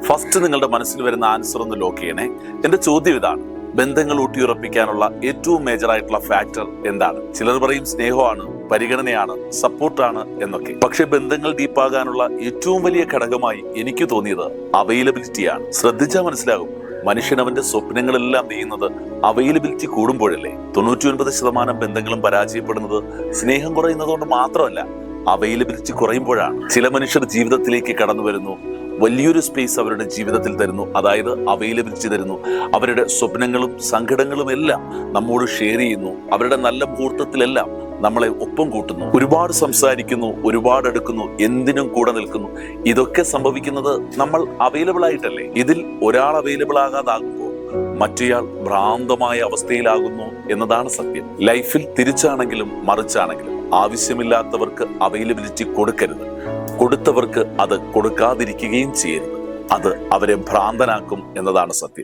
First നിങ്ങളുടെ മനസ്സിൽ വരുന്ന ആൻസർ ഒന്ന് ലോക്ക് ചെയ്യണേ. എന്റെ ചോദ്യം ഇതാണ്: ബന്ധങ്ങൾ ഊട്ടിയുറപ്പിക്കാനുള്ള ഏറ്റവും മേജർ ആയിട്ടുള്ള ഫാക്ടർ എന്താണ്? ചിലർ പറയും സ്നേഹമാണ്, പരിഗണനയാണ്, സപ്പോർട്ടാണ് എന്നൊക്കെ. പക്ഷെ ബന്ധങ്ങൾ ഡീപ്പാകാനുള്ള ഏറ്റവും വലിയ ഘടകമായി എനിക്ക് തോന്നിയത് അവൈലബിലിറ്റിയാണ്. ശ്രദ്ധിച്ചാൽ മനസ്സിലാകും, മനുഷ്യൻ അവന്റെ സ്വപ്നങ്ങളെല്ലാം നെയ്യുന്നത് അവൈലബിലിറ്റി കൂടുമ്പോഴല്ലേ. 99% ബന്ധങ്ങളും പരാജയപ്പെടുന്നത് സ്നേഹം കുറയുന്നതുകൊണ്ട് മാത്രമല്ല, അവൈലബിലിറ്റി കുറയുമ്പോഴാണ്. ചില മനുഷ്യർ ജീവിതത്തിലേക്ക് കടന്നു വരുന്നു, വലിയൊരു സ്പേസ് അവരുടെ ജീവിതത്തിൽ തരുന്നു, അതായത് അവൈലബിലിറ്റി തരുന്നു. അവരുടെ സ്വപ്നങ്ങളും സങ്കടങ്ങളും എല്ലാം നമ്മോട് ഷെയർ ചെയ്യുന്നു. അവരുടെ നല്ല മുഹൂർത്തത്തിലെല്ലാം നമ്മളെ ഒപ്പം കൂട്ടുന്നു. ഒരുപാട് സംസാരിക്കുന്നു, ഒരുപാട് എടുക്കുന്നു, എന്തിനും കൂടെ നിൽക്കുന്നു. ഇതൊക്കെ സംഭവിക്കുന്നത് നമ്മൾ അവൈലബിൾ ആയിട്ടല്ലേ. ഇതിൽ ഒരാൾ അവൈലബിൾ ആകാതാകുമ്പോൾ മറ്റേയാൾ ഭ്രാന്തമായ അവസ്ഥയിലാകുന്നു എന്നതാണ് സത്യം. ലൈഫിൽ തിരിച്ചാണെങ്കിലും മറിച്ചാണെങ്കിലും ആവശ്യമില്ലാത്തവർക്ക് അവൈലബിലിറ്റി കൊടുക്കരുത്. കൊടുത്തവർക്ക് അത് കൊടുക്കാതിരിക്കുകയും ചെയ്യരുത്. അത് അവരെ ഭ്രാന്തനാക്കും എന്നതാണ് സത്യം.